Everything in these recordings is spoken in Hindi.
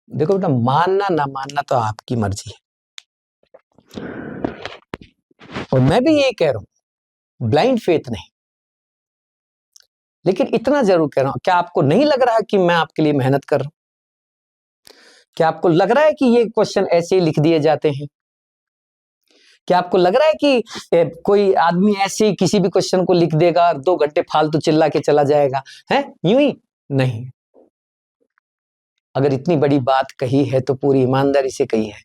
देखो बेटा, मानना ना मानना तो आपकी मर्जी है, और मैं भी यही कह रहा हूं, ब्लाइंड फेथ नहीं। लेकिन इतना जरूर कह रहा हूं, क्या आपको नहीं लग रहा कि मैं आपके लिए मेहनत कर रहा हूं? क्या आपको लग रहा है कि ये क्वेश्चन ऐसे ही लिख दिए जाते हैं? क्या आपको लग रहा है कि कोई आदमी ऐसे ही किसी भी क्वेश्चन को लिख देगा और 2 घंटे फालतू चिल्ला के चला जाएगा? है यूं ही? नहीं। अगर इतनी बड़ी बात कही है तो पूरी ईमानदारी से कही है,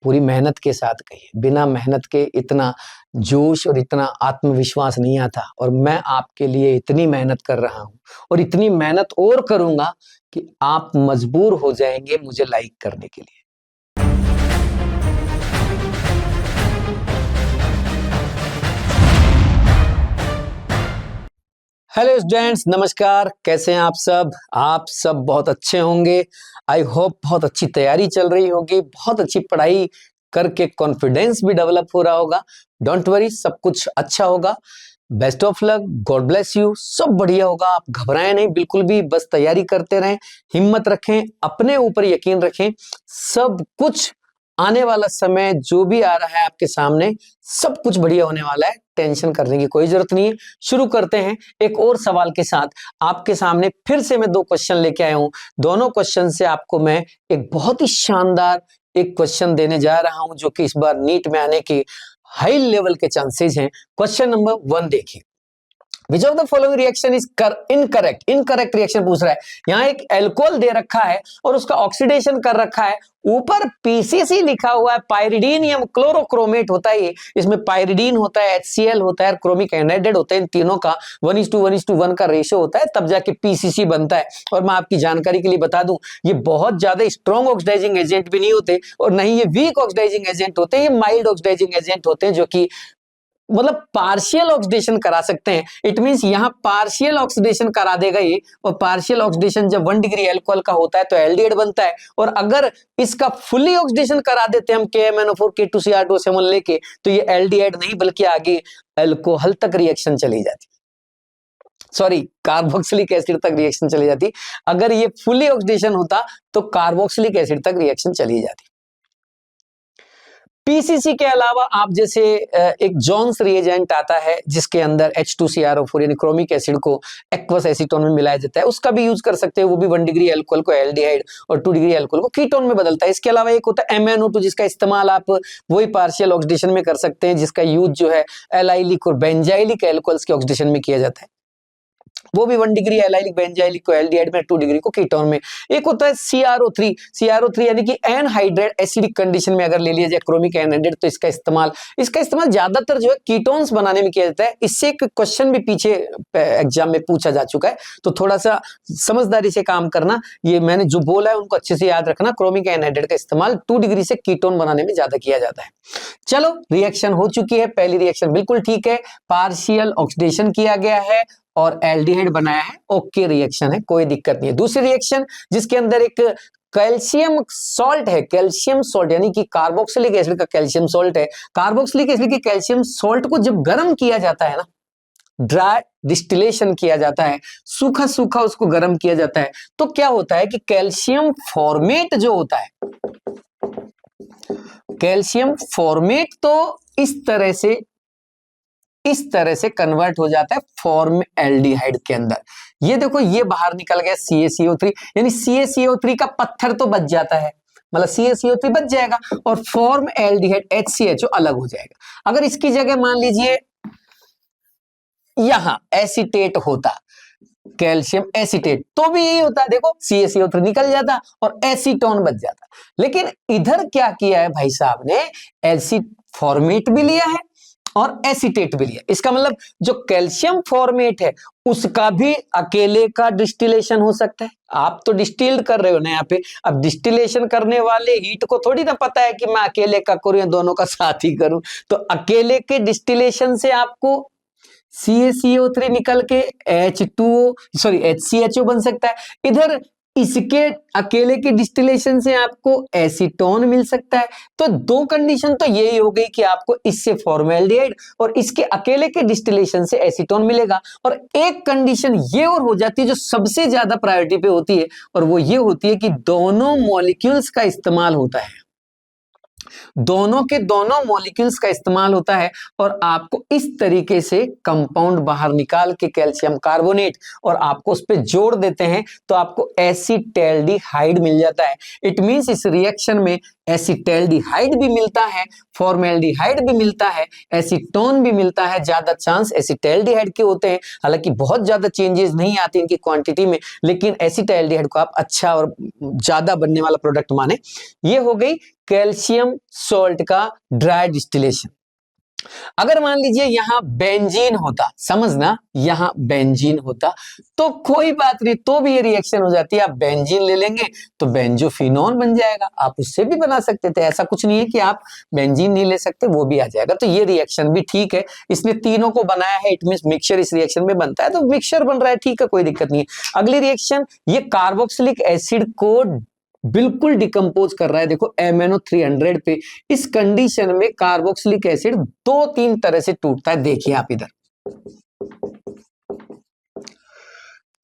पूरी मेहनत के साथ कही है। बिना मेहनत के इतना जोश और इतना आत्मविश्वास नहीं आता। और मैं आपके लिए इतनी मेहनत कर रहा हूं, और इतनी मेहनत और करूंगा कि आप मजबूर हो जाएंगे मुझे लाइक करने के लिए। हेलो स्टूडेंट्स, नमस्कार। कैसे हैं आप सब? आप सब बहुत अच्छे होंगे। आई होप बहुत अच्छी तैयारी चल रही होगी, बहुत अच्छी पढ़ाई करके कॉन्फिडेंस भी डेवलप हो रहा होगा। डोंट वरी, सब कुछ अच्छा होगा। Best of luck, God bless you. सब बढ़िया होगा, आप घबराएं नहीं बिल्कुल भी, बस तैयारी करते रहें, हिम्मत रखें, अपने ऊपर यकीन रखें। सब कुछ आने वाला समय जो भी आ रहा है आपके सामने, सब कुछ बढ़िया होने वाला है। टेंशन करने की कोई जरूरत नहीं है। शुरू करते हैं एक और सवाल के साथ। आपके सामने फिर से मैं 2 क्वेश्चन लेके आया हूं। दोनों क्वेश्चन से आपको मैं एक बहुत ही शानदार एक क्वेश्चन देने जा रहा हूं, जो कि इस बार नीट में आने की हाई लेवल के चांसेस हैं। क्वेश्चन नंबर 1 देखिए। Which of the following reaction is incorrect? Incorrect reaction पूछ रहा है। यहां एक एल्कोहल दे रखा है और उसका ऑक्सीडेशन कर रखा है। ऊपर पीसीसी लिखा हुआ है, पाइरिडीनियम क्लोरोक्रोमेट होता है ये। इसमें पाइरिडीन होता है, HCl होता है, क्रोमिक एनाइड्रेट होता है। इन तीनों का 1:1:1 का रेशियो होता है, तब जाके पीसीसी बनता है। और मैं आपकी जानकारी के लिए बता दूं, ये बहुत ज्यादा स्ट्रॉन्ग ऑक्सीडाइजिंग एजेंट भी नहीं होते, और नहीं ये वीक ऑक्सीडाइजिंग एजेंट होते हैं। ये माइल्ड ऑक्सीडाइजिंग एजेंट होते हैं, जो कि मतलब पार्शियल ऑक्सीडेशन करा सकते हैं। इट मींस यहां पार्शियल ऑक्सीडेशन करा देगा ये। और पार्शियल ऑक्सीडेशन जब 1 डिग्री अल्कोहल का होता है तो एल्डिहाइड बनता है। और अगर इसका फुली ऑक्सीडेशन करा देते हैं हम KMnO4 K2CR2 लेके, तो ये एल्डिहाइड नहीं बल्कि आगे अल्कोहल तक रिएक्शन चली जाती, सॉरी कार्बोक्सिलिक एसिड तक रिएक्शन चली जाती। अगर ये फुली ऑक्सीडेशन होता तो कार्बोक्सिलिक एसिड तक रिएक्शन चली जाती। पीसीसी के अलावा आप जैसे एक जॉन्स रिएजेंट आता है, जिसके अंदर H2CrO4 यानी क्रोमिक एसिड को एक्वस एसीटोन में मिलाया जाता है, उसका भी यूज कर सकते हैं। वो भी 1 डिग्री अल्कोहल को एल्डिहाइड और 2 डिग्री अल्कोहल को कीटोन में बदलता है। इसके अलावा एक होता है MnO2, जिसका इस्तेमाल आप वही पार्शियल ऑक्सीडेशन में कर सकते हैं, जिसका यूज जो है एलाइलिक और बेंजाइलिक अल्कोहल्स के ऑक्सीडेशन में किया जाता है। वो भी 1 डिग्री एलाइलिक बेंजाइलिक को एल्डिहाइड में, 2 डिग्री को कीटोन में। एक होता है CrO3 यानी कि एनहाइड्रेट एसिडिक कंडीशन में अगर ले लिया जाए क्रोमिक एनहाइड्रेट, तो इसका इस्तेमाल ज्यादातर जो है कीटोन्स बनाने में किया जाता है। इससे एक क्वेश्चन भी पीछे एग्जाम में पूछा जा चुका है, तो थोड़ा सा समझदारी से काम करना। ये मैंने जो बोला है उनको अच्छे से याद रखना। क्रोमिक एनहाइड्रेट का इस्तेमाल 2 डिग्री से कीटोन बनाने में ज्यादा किया जाता है। चलो, रिएक्शन हो चुकी है। पहली रिएक्शन बिल्कुल ठीक है, पार्शियल ऑक्सीडेशन किया गया है और एल्डिहाइड बनाया है, ओके रिएक्शन है, कोई दिक्कत नहीं है। दूसरी रिएक्शन, जिसके अंदर एक कैल्शियम सॉल्ट है, कैल्शियम सॉल्ट यानी कि कार्बोक्सिलिक एसिड का कैल्शियम सॉल्ट है। कार्बोक्सिलिक एसिड के कैल्शियम सॉल्ट को जब गर्म किया जाता है ना, ड्राई डिस्टिलेशन किया जाता है, सूखा सूखा उसको गर्म किया जाता है, तो क्या होता है कि कैल्शियम फॉर्मेट जो होता है, कैल्शियम फॉर्मेट तो इस तरह से कन्वर्ट हो जाता है फॉर्म एल्डिहाइड के अंदर। ये देखो, ये बाहर निकल गया CaCO3, यानी CaCO3 का पत्थर तो बच जाता है, मतलब CaCO3 बच जाएगा और फॉर्म एल्डिहाइड HCHO अलग हो जाएगा। अगर इसकी जगह मान लीजिए यहां एसीटेट होता, कैल्शियम एसीटेट, तो भी यही होता, देखो CaCO3 निकल जाता और एसीटोन बच जाता। लेकिन इधर क्या किया है भाई साहब ने, एसी फॉर्मेट भी लिया है और एसीटेट भी लिया। इसका मतलब जो कैल्शियम फॉर्मेट है उसका भी अकेले का डिस्टिलेशन हो सकता है। आप तो डिस्टिल्ड कर रहे हो ना यहाँ पे, अब डिस्टिलेशन करने वाले हीट को थोड़ी ना पता है कि मैं अकेले का करूं या दोनों का साथ ही करूं। तो अकेले के डिस्टिलेशन से आपको CaCO3 निकल के HCHO बन सकता है। इधर इसके अकेले के डिस्टिलेशन से आपको एसीटोन मिल सकता है। तो दो कंडीशन तो यही हो गई कि आपको इससे फॉर्मेल्डिहाइड और इसके अकेले के डिस्टिलेशन से एसीटोन मिलेगा। और एक कंडीशन ये और हो जाती है जो सबसे ज्यादा प्रायोरिटी पे होती है, और वो ये होती है कि दोनों मॉलिक्यूल्स का इस्तेमाल होता है, दोनों के दोनों मॉलिक्यूल्स का इस्तेमाल होता है, और आपको इस तरीके से कंपाउंड बाहर निकाल के कैल्शियम कार्बोनेट और आपको उस पर जोड़ देते हैं तो आपको एसिटैल्डिहाइड मिल जाता है। इट मींस इस रिएक्शन में एसिटैल्डिहाइड भी मिलता है, फॉर्मेल्डिहाइड भी मिलता है, एसीटोन भी मिलता है। ज्यादा चांस एसिटैल्डिहाइड के होते हैं, हालांकि बहुत ज्यादा चेंजेस नहीं आती इनकी क्वांटिटी में, लेकिन एसिटैल्डिहाइड को आप अच्छा और ज्यादा बनने वाला प्रोडक्ट माने। ये हो गई कैल्शियम सॉल्ट का ड्राई डिस्टिलेशन। अगर मान लीजिए यहां बेंजीन होता, समझना यहां बेंजीन होता तो कोई बात नहीं, तो भी ये रिएक्शन हो जाती है। आप बेंजीन ले लेंगे तो बेंजोफिनोन बन जाएगा, आप उससे भी बना सकते थे, ऐसा कुछ नहीं है कि आप बेंजीन नहीं ले सकते, वो भी आ जाएगा। तो ये रिएक्शन भी ठीक है, इसने तीनों को बनाया है, इट मींस मिक्सचर इस रिएक्शन में बनता है, तो मिक्सचर बन रहा है, ठीक है, कोई दिक्कत नहीं है। अगली रिएक्शन, ये कार्बोक्सिलिक एसिड को बिल्कुल डिकम्पोज कर रहा है, देखो MnO 300 पे। इस कंडीशन में कार्बोक्सिलिक एसिड दो तीन तरह से टूटता है, देखिए आप इधर।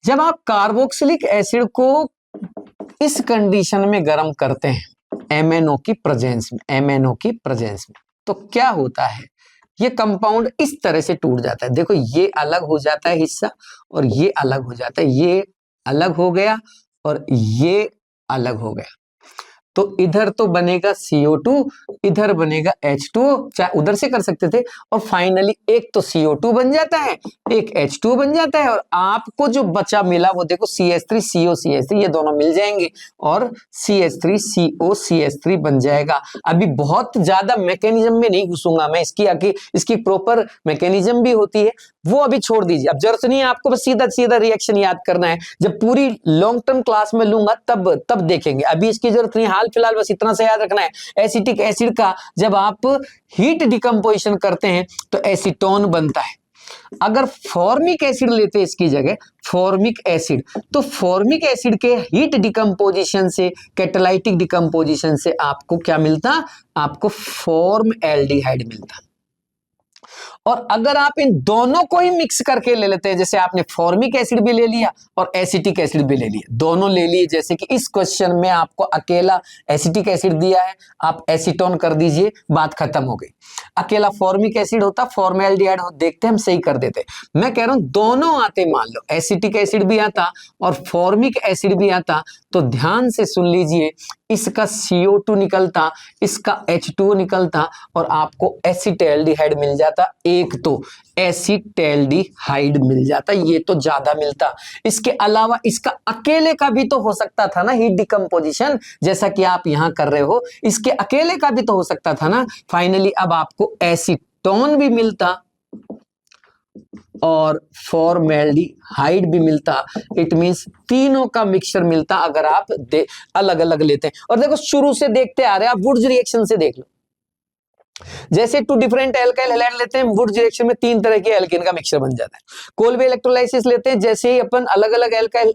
जब आप कार्बोक्सिलिक एसिड को इस कंडीशन में गर्म करते हैं MnO की प्रेजेंस में, MnO की प्रेजेंस में, तो क्या होता है, ये कंपाउंड इस तरह से टूट जाता है। देखो ये अलग हो जाता है हिस्सा और ये अलग हो जाता है, ये अलग हो गया और ये अलग हो गया। तो इधर तो बनेगा CO2, इधर बनेगा H2O, चाहे उधर से कर सकते थे, और फाइनली एक तो CO2 बन जाता है, एक H2O बन जाता है, और आपको जो बचा मिला वो देखो CH3CO CH3, ये दोनों मिल जाएंगे और CH3CO CH3 बन जाएगा। अभी बहुत ज्यादा मैकेनिज्म में नहीं घुसूंगा मैं, इसकी प्रॉपर मैकेनिज्म भी होती है, वो अभी छोड़ दीजिए, अब जरूरत नहीं है आपको, बस सीधा सीधा रिएक्शन याद करना है। जब पूरी लॉन्ग टर्म क्लास में लूंगा तब देखेंगे, अभी इसकी जरूरत नहीं, हाल फिलहाल बस इतना सा याद रखना है। एसिटिक एसिड का जब आप हीट डिकम्पोजिशन करते हैं तो एसीटोन बनता है। अगर फॉर्मिक एसिड लेते हैं इसकी जगह, फॉर्मिक एसिड, तो फॉर्मिक एसिड के हीट डिकम्पोजिशन से, कैटालाइटिक डिकम्पोजिशन से आपको क्या मिलता, आपको फॉर्मएल्डिहाइड मिलता। और अगर आप इन दोनों को ही मिक्स करके ले लेते हैं, जैसे आपने फॉर्मिक एसिड भी ले लिया और एसिटिक एसिड भी ले लिया, दोनों ले लिए, जैसे कि इस क्वेश्चन में आपको अकेला एसिटिक एसिड दिया है, आप एसीटोन कर दीजिए, बात खत्म हो गई। अकेला फॉर्मिक एसिड होता, फॉर्मएल्डिहाइड हो, देखते हम सही कर देते। मैं कह रहा हूं दोनों आते, मान लो एसिटिक एसिड भी आता और फॉर्मिक एसिड भी आता, तो ध्यान से सुन लीजिए, इसका CO2 निकलता, इसका H2O निकलता और आपको एसिटैल्डिहाइड मिल जाता, एक तो एसिटैल्डिहाइड मिल जाता, ये तो ज्यादा मिलता। इसके अलावा इसका अकेले का भी तो हो सकता था ना हीट डिकम्पोजिशन, जैसा कि आप यहां कर रहे हो, इसके अकेले का भी तो हो सकता था ना। फाइनली अब आपको एसीटोन भी मिलता और फॉर्मएल्डिहाइड भी मिलता, इट मींस तीनों का मिक्सचर मिलता अगर आप अलग अलग लेते हैं। और देखो शुरू से देखते आ रहे हैं आप, वुड्स रिएक्शन से देख लो, जैसे टू डिफरेंट एल्काइल हैलाइड लेते हैं, वुड्स रिएक्शन में तीन तरह के एल्केन का मिक्सचर बन जाता है। कोल्बे इलेक्ट्रोलाइसिस लेते हैं, जैसे ही अपन अलग अलग एल्काइल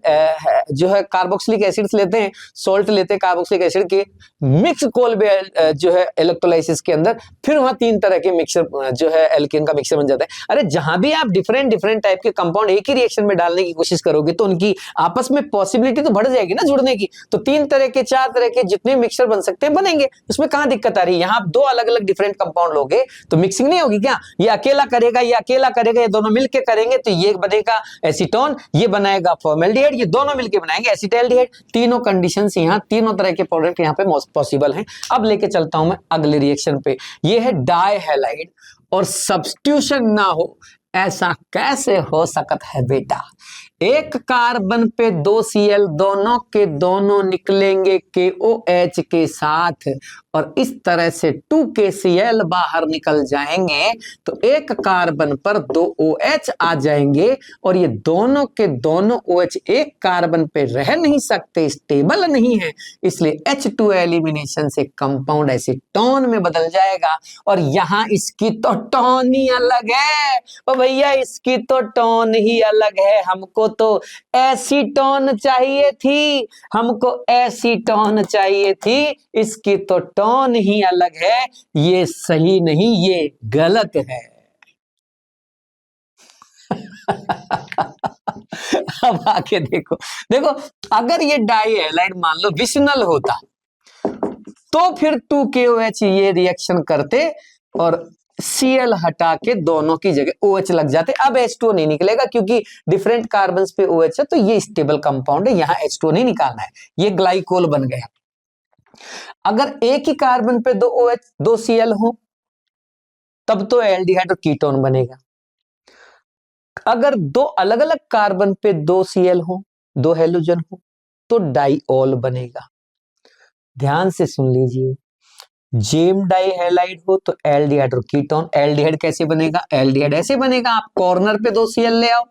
जो है कार्बोक्सिलिक एसिड्स लेते हैं, सॉल्ट लेते हैं कार्बोक्सिलिक एसिड के, मिक्स कोल्बे जो है इलेक्ट्रोलाइसिस के अंदर, फिर वहां तीन तरह के मिक्सचर जो है एल्केन का मिक्सचर बन जाता है। अरे जहां भी आप डिफरेंट डिफरेंट टाइप के कंपाउंड एक ही रिएक्शन में डालने की कोशिश करोगे तो उनकी आपस में पॉसिबिलिटी तो बढ़ जाएगी ना जुड़ने की, तो तीन तरह के, चार तरह के जितने मिक्सचर बन सकते हैं बनेंगे, उसमें कहां दिक्कत आ रही है। यहां आप दो अलग अलग डिफरेंट कंपाउंड लोगे तो मिक्सिंग नहीं होगी क्या, ये अकेला करेगा, ये अकेला करेगा, ये दोनों मिलके करेंगे तो ये बनेगा एसीटोन, ये बनाएगा फॉर्मएल्डिहाइड, ये दोनों मिलके बनाएंगे एसिटैल्डिहाइड। तीनों कंडीशंस यहां, तीनों तरह के प्रोडक्ट यहां पे पॉसिबल हैं। अब लेके चलता हूं मैं अगले रिएक्शन पे, ये है डाइहैलाइड और सब्स्टिट्यूशन ना हो, ऐसा कैसे हो सकता है बेटा। एक कार्बन पे 2 Cl, दोनों के दोनों निकलेंगे KOH के साथ और इस तरह से 2 KCl बाहर निकल जाएंगे, तो एक कार्बन पर 2 OH आ जाएंगे और ये दोनों के दोनों OH एक कार्बन पे रह नहीं सकते, स्टेबल नहीं है, इसलिए H2 एलिमिनेशन से कंपाउंड एसीटोन में बदल जाएगा। और यहां इसकी तो टोन ही अलग है, ओ भैया इसकी तो टोन ही अलग है, हमको तो एसीटोन चाहिए थी, हमको एसीटोन चाहिए थी, इसकी तो टोन ही अलग है, ये सही नहीं, ये गलत है। अब आके देखो, देखो अगर ये डाई हैलाइड मान लो विशनल होता तो फिर 2KOH ये रिएक्शन करते और Cl हटा के दोनों की जगह OH लग जाते। अब H2O नहीं निकलेगा क्योंकि डिफरेंट कार्बन पे OH है, तो ये स्टेबल कंपाउंड है, यहां H2O नहीं निकालना है, ये ग्लाइकोल बन गया। अगर एक ही कार्बन पे 2 OH 2 Cl हो तब तो एल्डिहाइड और कीटोन बनेगा। अगर दो अलग अलग कार्बन पे 2 Cl हो, 2 हेलोजन हो, तो डाइऑल बनेगा। ध्यान से सुन लीजिए, जेम डाई हैलाइड हो तो एल्डिहाइड और कीटोन। एल्डिहाइड कैसे बनेगा? एल्डिहाइड ऐसे बनेगा, आप कॉर्नर पे 2 Cl ले आओ,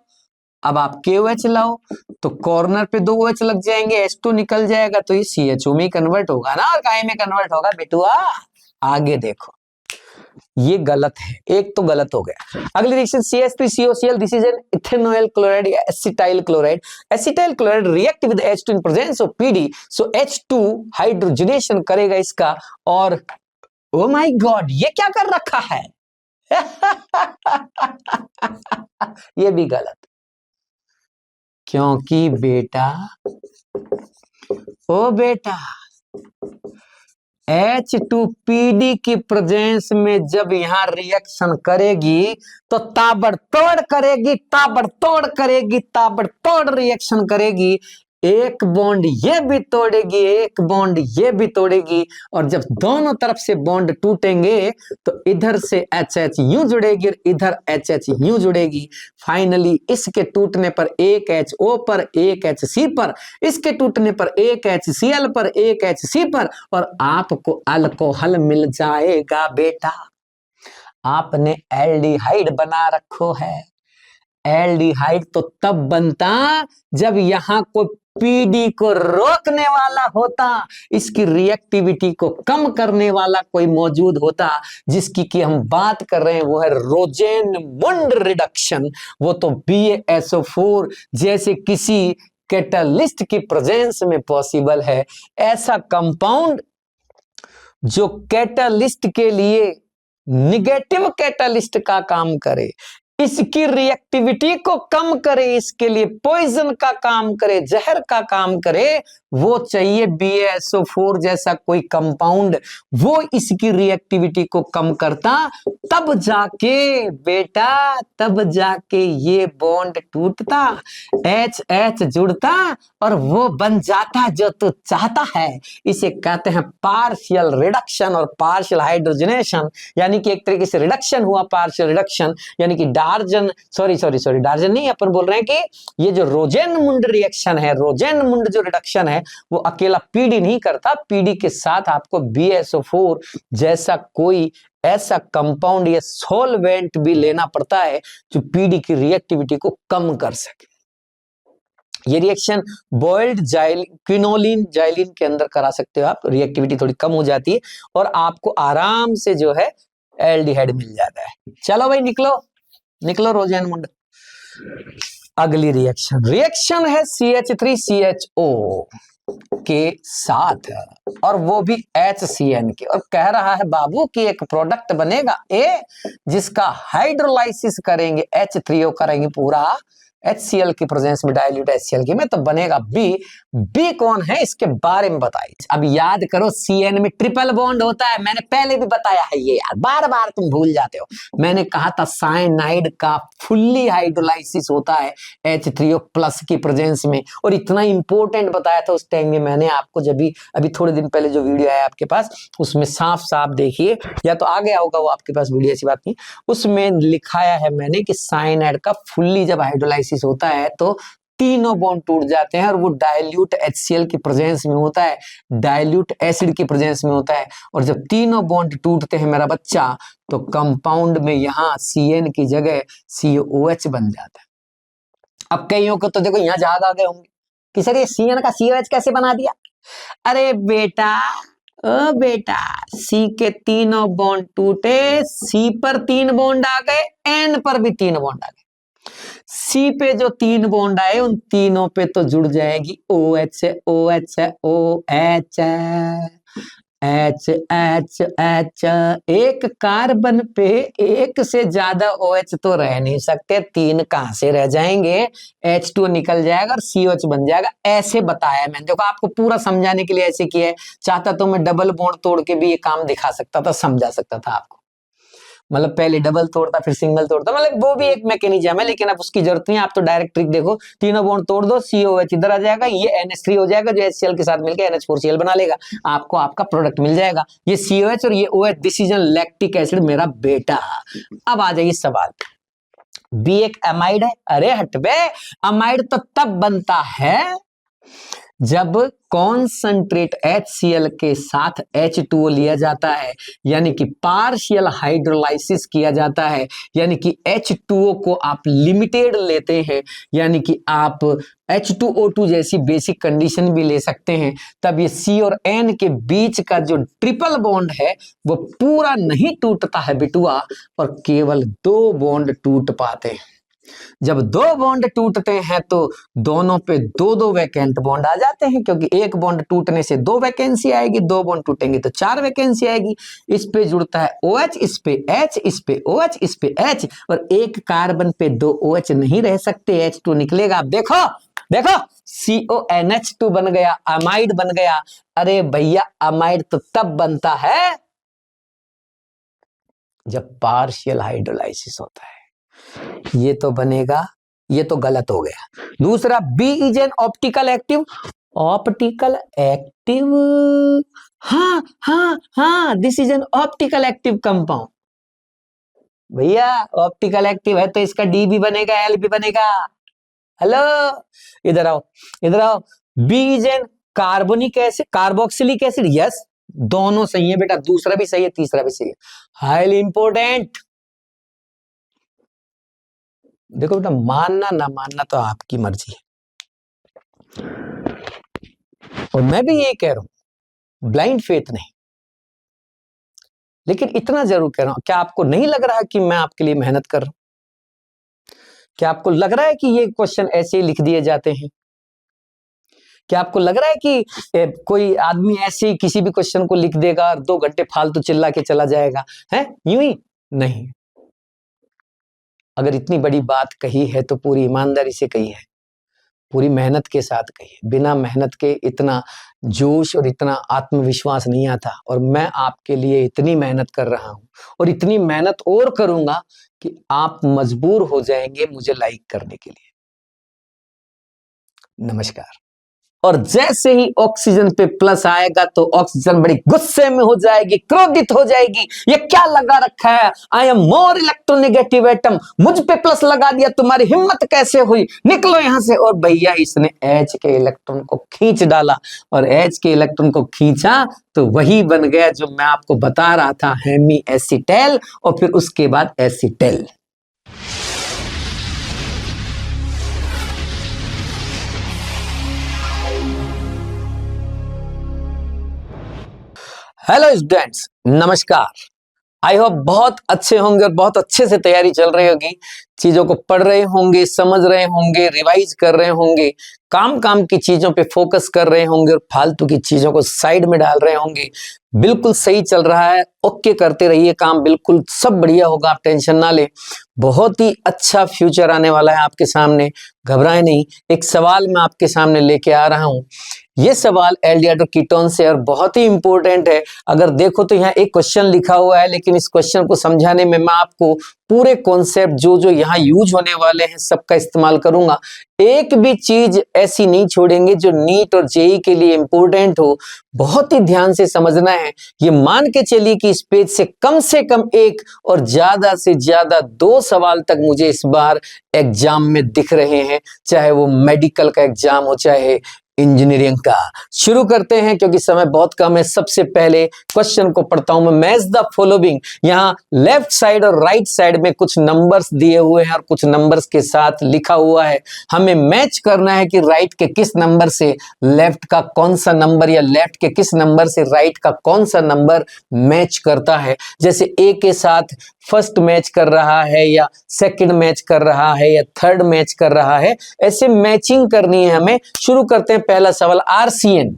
अब आप KOH लाओ तो कॉर्नर पे 2 OH लग जाएंगे, H2 निकल जाएगा, तो ये CHO में कन्वर्ट होगा ना, और काहे में कन्वर्ट होगा बेटुआ? आगे देखो, ये गलत है, एक तो गलत हो गया। अगली reaction CH3COCl, this is an ethanol chloride या acetyl chloride. Acetyl chloride react with H2 in presence of PD, so H2 hydrogenation करेगा इसका, और ओ माय गॉड ये क्या कर रखा है? ये भी गलत, क्योंकि बेटा, ओ बेटा, H2PD की प्रेजेंस में जब यहां रिएक्शन करेगी तो ताबड़तोड़ करेगी, ताबड़तोड़ करेगी, ताबड़तोड़ रिएक्शन करेगी। एक बॉन्ड ये भी तोड़ेगी, एक बॉन्ड ये भी तोड़ेगी, और जब दोनों तरफ से बॉन्ड टूटेंगे तो इधर से HH यूं जुड़ेगी और इधर HH यूं जुड़ेगी। फाइनली इसके टूटने पर एक HO पर, एक HC पर, इसके टूटने पर एक HCl पर, एक HC पर, और आपको अल्कोहल मिल जाएगा बेटा। आपने एल्डिहाइड बना रखो है। एल्डिहाइड तो तब बनता जब यहां कोई पीडी को रोकने वाला होता, इसकी रिएक्टिविटी को कम करने वाला कोई मौजूद होता, जिसकी की हम बात कर रहे हैं वो है रोजेनमुंड रिडक्शन। वो तो BaSO4 जैसे किसी कैटालिस्ट की प्रेजेंस में पॉसिबल है। ऐसा कंपाउंड जो कैटालिस्ट के लिए निगेटिव कैटालिस्ट का काम करे, इसकी रिएक्टिविटी को कम करे, इसके लिए पॉइजन का काम करे, जहर का काम करे, वो चाहिए BaSO4 जैसा कोई कंपाउंड। वो इसकी रिएक्टिविटी को कम करता, तब जाके बेटा, तब जाके ये बॉन्ड टूटता, HH जुड़ता और वो बन जाता जो तू चाहता है। इसे कहते हैं पार्शियल रिडक्शन और पार्शियल हाइड्रोजनेशन, यानी कि एक तरीके से रिडक्शन हुआ, पार्शियल रिडक्शन, यानी कि डार्जन डार्जन नहीं, अपन बोल रहे हैं कि ये जो रोजेनमुंड रिएक्शन है, रोजेनमुंड जो रिडक्शन है, वो अकेला पीडी नहीं करता, पीडी के साथ आपको BaSO4 जैसा कोई ऐसा कंपाउंड या सॉल्वेंट भी लेना पड़ता है जो पीडी की रिएक्टिविटी को कम कर सके। ये रिएक्शन बॉइल्ड क्विनोलिन जाइलिन के अंदर करा सकते हो आप, रिएक्टिविटी थोड़ी कम हो जाती है और आपको आराम से जो है एल्डिहाइड मिल जाता है। चलो भाई निकलो निकलो रोजेनमुंड। अगली रिएक्शन है CH3CHO के साथ, और वो भी HCN के, और कह रहा है बाबू कि एक प्रोडक्ट बनेगा A जिसका हाइड्रोलाइसिस करेंगे, H3O करेंगे पूरा HCl की प्रेजेंस में, डाइल्यूट HCl की में, तो बनेगा B कौन है इसके बारे में बताइए। अब याद करो CN में ट्रिपल बॉन्ड होता है, मैंने पहले भी बताया है ये, यार बार बार तुम भूल जाते हो। मैंने कहा था साइनाइड का फुल्ली हाइड्रोलाइसिस होता है H3O प्लस की प्रेजेंस में, और इतना इंपॉर्टेंट बताया था उस टाइम में मैंने आपको, जब भी अभी थोड़े दिन पहले जो वीडियो आया आपके पास, उसमें साफ साफ देखिए, या तो आ गया होगा वो आपके पास वीडियो, ऐसी बात नहीं, उसमें लिखाया है मैंने कि साइनाइड का फुल्ली जब हाइड्रोलाइसिस होता है तो तीनों बॉन्ड टूट जाते हैं, और वो डाइल्यूट HCl की प्रेजेंस में होता है, डाइल्यूट एसिड की प्रेजेंस में होता है, और जब तीनों बॉन्ड टूटते हैं मेरा बच्चा, तो कंपाउंड में यहां CN की जगह COH बन जाता है। अब कईयों को तो देखो यहां याद आ गए होंगे कि सर ये CN का COH कैसे बना दिया। अरे बेटा, ओ बेटा, C के तीनों बॉन्ड टूटे, C पर 3 बॉन्ड आ गए, N पर भी 3 बॉन्ड आ गए। सी पे जो 3 बॉन्ड आए उन तीनों पे तो जुड़ जाएगी OH OH OH H H H। एक कार्बन पे एक से ज्यादा OH तो रह नहीं सकते, 3 कहां से रह जाएंगे, H2 निकल जाएगा और COH बन जाएगा। ऐसे बताया मैंने, देखो आपको पूरा समझाने के लिए ऐसे किया है। चाहता तो मैं डबल बॉन्ड तोड़ के भी ये काम दिखा सकता था, समझा सकता था आपको, मतलब पहले डबल तोड़ता फिर सिंगल तोड़ता, मतलब वो भी एक मैकेनिज्म है, लेकिन अब उसकी जरूरत नहीं है। आप तो डायरेक्ट ट्रिक देखो, तीनों बॉन्ड तोड़ दो, COH इधर आ जाएगा, ये NH3 हो जाएगा जो HCl के साथ मिलकर NH4Cl बना लेगा, आपको आपका प्रोडक्ट मिल जाएगा। ये COH और ये OH, this is lactic acid मेरा बेटा। अब आ जाइए सवाल, बी एक अमाइड है। अरे हट बे, अमाइड तो तब बनता है जब कॉन्सेंट्रेट HCl के साथ H2O लिया जाता है, यानी कि पार्शियल हाइड्रोलाइसिस किया जाता है, यानी कि H2O को आप लिमिटेड लेते हैं, यानी कि आप H2O2 जैसी बेसिक कंडीशन भी ले सकते हैं, तब ये C और N के बीच का जो ट्रिपल बॉन्ड है वो पूरा नहीं टूटता है बिटुआ, और केवल 2 बॉन्ड टूट पाते हैं। जब 2 बॉन्ड टूटते हैं तो दोनों पे 2-2 वैकेंट बॉन्ड आ जाते हैं, क्योंकि एक बॉन्ड टूटने से 2 वैकेंसी आएगी, 2 बॉन्ड टूटेंगे तो 4 वैकेंसी आएगी। इस पे जुड़ता है OH, इस पे H, इस पे OH, इस पे H, और एक कार्बन पे 2 OH नहीं रह सकते, H2 निकलेगा। आप देखो देखो, CONH2 बन गया, अमाइड बन गया। अरे भैया, अमाइड तो तब बनता है जब पार्शियल हाइड्रोलाइसिस होता है। ये तो बनेगा, ये तो गलत हो गया। दूसरा, B is an optical active. Optical active, हाँ हाँ हाँ, this is an optical active compound. भैया ऑप्टिकल एक्टिव है तो इसका डी भी बनेगा, एल भी बनेगा। हेलो, इधर आओ इधर आओ। B is an carbonic acid, carboxylic acid. Yes, दोनों सही है बेटा, दूसरा भी सही है, तीसरा भी सही है। Highly important. देखो बेटा, मानना ना मानना तो आपकी मर्जी है, और मैं भी यही कह रहा हूं, ब्लाइंड फेथ नहीं, लेकिन इतना जरूर कह रहा हूं, क्या आपको नहीं लग रहा कि मैं आपके लिए मेहनत कर रहा हूं? क्या आपको लग रहा है कि ये क्वेश्चन ऐसे ही लिख दिए जाते हैं? क्या आपको लग रहा है कि कोई आदमी ऐसे ही किसी भी क्वेश्चन को लिख देगा और 2 घंटे फालतू चिल्ला के चला जाएगा? है यूं ही नहीं। अगर इतनी बड़ी बात कही है तो पूरी ईमानदारी से कही है, पूरी मेहनत के साथ कही है। बिना मेहनत के इतना जोश और इतना आत्मविश्वास नहीं आता, और मैं आपके लिए इतनी मेहनत कर रहा हूं और इतनी मेहनत और करूंगा कि आप मजबूर हो जाएंगे मुझे लाइक करने के लिए। नमस्कार। और जैसे ही ऑक्सीजन पे प्लस आएगा तो ऑक्सीजन बड़ी गुस्से में हो जाएगी, क्रोधित हो जाएगी। ये क्या लगा रखा है, I am more electronegative atom, मुझ पे प्लस लगा दिया, तुम्हारी हिम्मत कैसे हुई, निकलो यहां से। और भैया इसने H के इलेक्ट्रॉन को खींच डाला, और H के इलेक्ट्रॉन को खींचा तो वही बन गया जो मैं आपको बता रहा था, हेमी एसिटेल, और फिर उसके बाद एसिटेल। हेलो स्टूडेंट्स, नमस्कार। आई होप बहुत अच्छे होंगे और बहुत अच्छे से तैयारी चल रही होगी, चीजों को पढ़ रहे होंगे, समझ रहे होंगे, रिवाइज कर रहे होंगे, काम की चीजों पे फोकस कर रहे होंगे और फालतू की चीजों को साइड में डाल रहे होंगे। बिल्कुल सही चल रहा है, ओके करते रहिए काम, बिल्कुल सब बढ़िया होगा, आप टेंशन ना ले। बहुत ही अच्छा फ्यूचर आने वाला है आपके सामने, घबराए नहीं। एक सवाल मैं आपके सामने लेके आ रहा हूं, ये सवाल एल्डिहाइड कीटोन से और बहुत ही इंपॉर्टेंट है। अगर देखो तो यहाँ एक क्वेश्चन लिखा हुआ है, लेकिन इस क्वेश्चन को समझाने में मैं आपको पूरे कॉन्सेप्ट जो यहाँ यूज होने वाले हैं सबका इस्तेमाल करूंगा। एक भी चीज ऐसी नहीं छोड़ेंगे जो नीट और जेई के लिए इंपॉर्टेंट हो। बहुत ही ध्यान से समझना है। ये मान के चलिए कि इस पेज से कम 1 और ज्यादा से ज्यादा 2 सवाल तक मुझे इस बार एग्जाम में दिख रहे हैं, चाहे वो मेडिकल का एग्जाम हो, चाहे इंजीनियरिंग का। शुरू करते हैं क्योंकि समय बहुत कम है। सबसे पहले क्वेश्चन को पढ़ता हूं मैं। Match the following. यहाँ लेफ्ट साइड और राइट साइड में कुछ नंबर्स दिए हुए हैं और कुछ नंबर्स के साथ लिखा हुआ है। हमें मैच करना है कि राइट के किस नंबर से लेफ्ट का कौन सा नंबर या लेफ्ट के किस नंबर से राइट का कौन सा नंबर मैच करता है। जैसे ए के साथ फर्स्ट मैच कर रहा है या सेकंड मैच कर रहा है या थर्ड मैच कर रहा है, ऐसे मैचिंग करनी है हमें। शुरू करते हैं। पहला सवाल आरसीएन।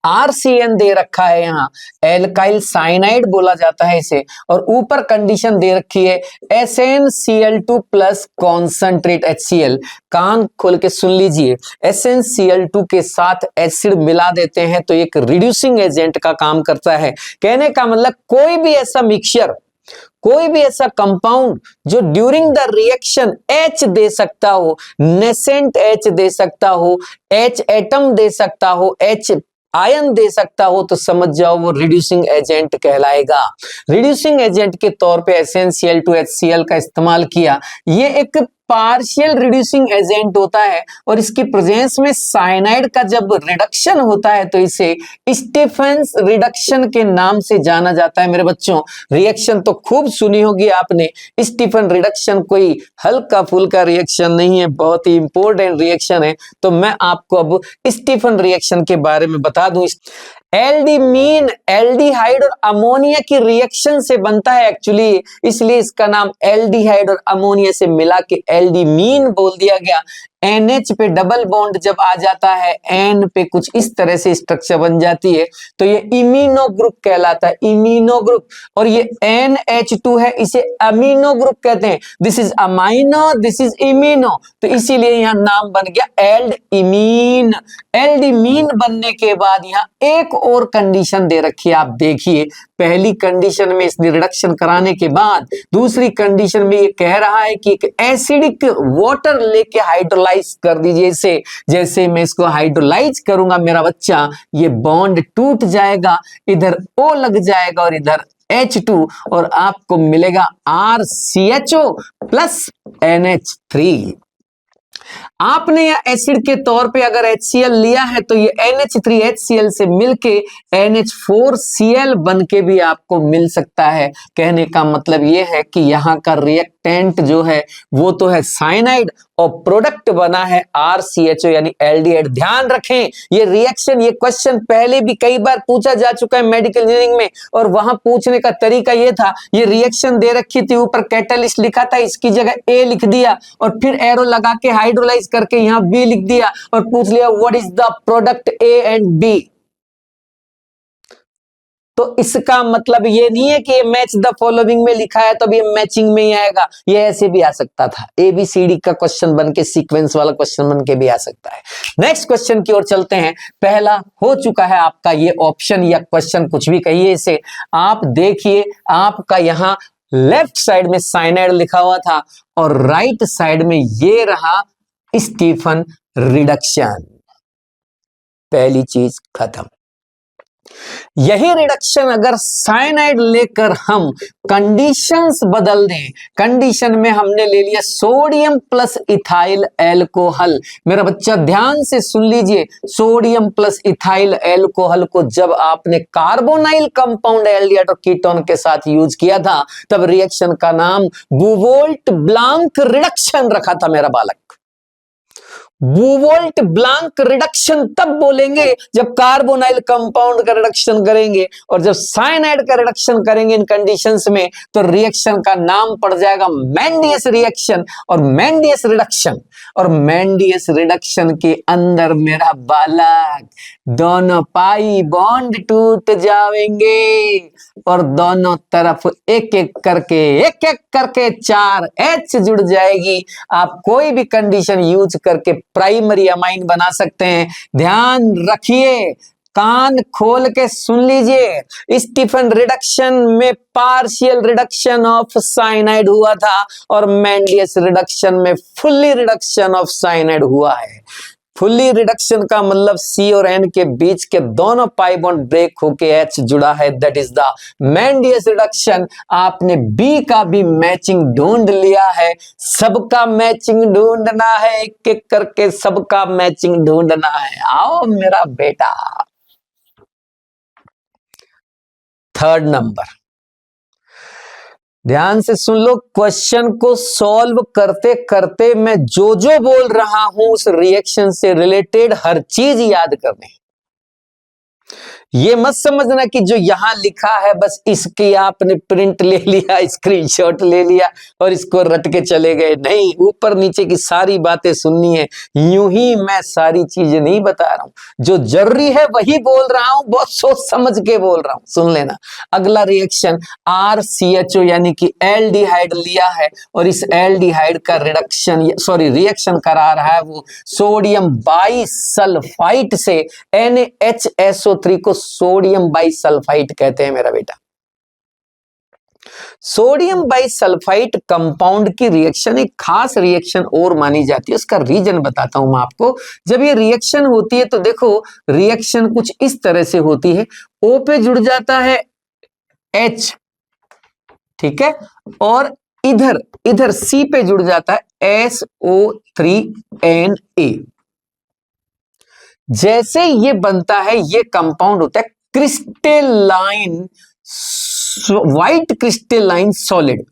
आरसीएन दे रखा है, यहाँ एल्काइल साइनाइड बोला जाता है इसे, और ऊपर कंडीशन दे रखी है SnCl2 प्लस कॉन्सेंट्रेट HCl। कान खोल के सुन लीजिए, SnCl2 के साथ एसिड मिला देते हैं तो एक रिड्यूसिंग एजेंट का काम करता है। कहने का मतलब कोई भी ऐसा मिक्सचर, कोई भी ऐसा कंपाउंड जो ड्यूरिंग द रिएक्शन H दे सकता हो, नेसेंट H दे सकता हो, H एटम दे सकता हो, H आयन दे सकता हो, तो समझ जाओ वो रिड्यूसिंग एजेंट कहलाएगा। रिड्यूसिंग एजेंट के तौर पे SnCl2 HCl का इस्तेमाल किया। ये एक पार्शियल रिड्यूसिंग एजेंट होता है और इसकी प्रेजेंस में साइनाइड का जब रिडक्शन होता है तो इसे स्टीफेंस रिडक्शन के नाम से जाना जाता है। मेरे बच्चों, रिएक्शन तो खूब सुनी होगी आपने। स्टीफन रिडक्शन कोई हल्का फुल्का रिएक्शन नहीं है, बहुत ही इंपॉर्टेंट रिएक्शन है। तो मैं आपको अब स्टीफन रिएक्शन के बारे में बता दूं। एल्डिमीन एल्डिहाइड और अमोनिया की रिएक्शन से बनता है एक्चुअली, इसलिए इसका नाम एल्डिहाइड और अमोनिया से मिला के एल्डिमीन बोल दिया गया। NH पे डबल बॉन्ड जब आ जाता है, N पे कुछ इस तरह से स्ट्रक्चर बन जाती है तो ये इमीनो ग्रुप कहलाता है, इमीनो ग्रुप। और ये NH2 है, इसे अमीनो ग्रुप कहते हैं। This is amino, this is imino, तो इसीलिए यहाँ नाम बन गया एल्डिमीन। एल्डिमीन बनने के बाद यहाँ एक और कंडीशन दे रखी है, आप देखिए। पहली कंडीशन में इस रिडक्शन कराने के बाद दूसरी कंडीशन में ये कह रहा है कि एक एसिडिक वाटर लेके हाइड्रोलाइज कर दीजिए इसे। जैसे मैं इसको हाइड्रोलाइज करूंगा मेरा बच्चा, ये बॉन्ड टूट जाएगा, इधर O लग जाएगा और इधर H2, और आपको मिलेगा RCHO प्लस NH3। आपने या एसिड के तौर पे अगर HCl लिया है तो ये NH3HCl से मिलके NH4Cl बन के भी आपको मिल सकता है। कहने का मतलब ये है कि यहाँ का रिएक्टेंट जो है वो तो है साइनाइड और प्रोडक्ट बना है RCHO यानी एल्डिहाइड। ध्यान रखें, ये रिएक्शन, ये क्वेश्चन पहले भी कई बार पूछा जा चुका है मेडिकल इंजीनियरिंग में, और वहां पूछने का तरीका ये था, ये रिएक्शन दे रखी थी, ऊपर कैटलिस्ट लिखा था, इसकी जगह A लिख दिया और फिर एरो लगा के हाइड्रोलाइज करके यहाँ B लिख दिया और पूछ लिया what is the product A and B। तो इसका मतलब ये नहीं है कि ये मैच द फॉलोइंग में लिखा है तो अब ये मैचिंग में ही आएगा, ये ऐसे भी आ सकता था। ABCD का क्वेश्चन बन के, सीक्वेंस वाला क्वेश्चन बन के भी आ सकता है। नेक्स्ट क्वेश्चन की ओर चलते हैं। पहला हो चुका है आपका ये ऑप्शन या क्वेश्चन, कुछ भी कहिए इसे। आप देखिए, आपका यहाँ लेफ्ट साइड में साइनाइड लिखा हुआ था और राइट साइड में ये रहा स्टीफन रिडक्शन। पहली चीज खत्म। यही रिडक्शन अगर साइनाइड लेकर हम कंडीशंस बदल दें, कंडीशन में हमने ले लिया सोडियम प्लस इथाइल एल्कोहल। मेरा बच्चा ध्यान से सुन लीजिए, सोडियम प्लस इथाइल एल्कोहल को जब आपने कार्बोनाइल कंपाउंड एल्डिहाइड और कीटोन के साथ यूज किया था तब रिएक्शन का नाम बुवोल्ट ब्लांक रिडक्शन रखा था मेरा बालक। बुवोल्ट ब्लांक रिडक्शन तब बोलेंगे जब कार्बोनाइल कंपाउंड का रिडक्शन करेंगे, और जब साइनाइड का रिडक्शन करेंगे इन कंडीशंस में तो रिएक्शन का नाम पड़ जाएगा मेंडियस रिएक्शन और मेंडियस रिडक्शन। और मेंडियस रिडक्शन के अंदर मेरा बालक दोनों पाई बॉन्ड टूट जाएंगे और दोनों तरफ एक एक करके 4 H जुड़ जाएगी। आप कोई भी कंडीशन यूज करके प्राइमरी अमाइन बना सकते हैं। ध्यान रखिए, कान खोल के सुन लीजिए, स्टीफन रिडक्शन में पार्शियल रिडक्शन ऑफ साइनाइड हुआ था और मेंडियस रिडक्शन में फुल्ली रिडक्शन ऑफ साइनाइड हुआ है। फुल्ली रिडक्शन का मतलब C और N के बीच के दोनों पाई बॉन्ड ब्रेक होके H जुड़ा है, दैट इज द मेंडियस रिडक्शन। आपने B का भी मैचिंग ढूंढ लिया है, सबका मैचिंग ढूंढना है, एक एक करके सबका मैचिंग ढूंढना है। आओ मेरा बेटा। थर्ड नंबर, ध्यान से सुन लो, क्वेश्चन को सॉल्व करते करते मैं जो जो बोल रहा हूं उस रिएक्शन से रिलेटेड हर चीज याद करनी। ये मत समझना कि जो यहां लिखा है बस इसकी आपने प्रिंट ले लिया, स्क्रीनशॉट ले लिया और इसको रट के चले गए। नहीं, ऊपर नीचे की सारी बातें सुननी है। यूं ही मैं सारी चीजें नहीं बता रहा हूं, जो जरूरी है वही बोल रहा हूं, बहुत सोच समझ के बोल रहा हूं। सुन लेना, अगला रिएक्शन RCHO यानी कि एल्डिहाइड लिया है और इस एल्डिहाइड का रिएक्शन करा रहा है वो सोडियम बाइसल्फाइड से NaHSO3 को सोडियम बाइसल्फाइड कहते हैं मेरा बेटा। सोडियम बाइसल्फाइड कंपाउंड की रिएक्शन एक खास रिएक्शन और मानी जाती है, उसका रीजन बताता हूं मैं आपको। जब ये रिएक्शन होती है तो देखो, रिएक्शन कुछ इस तरह से होती है, O पे जुड़ जाता है H, ठीक है, और इधर C पे जुड़ जाता है SO3Na। जैसे ये बनता है, ये कंपाउंड होता है crystalline, white crystalline solid.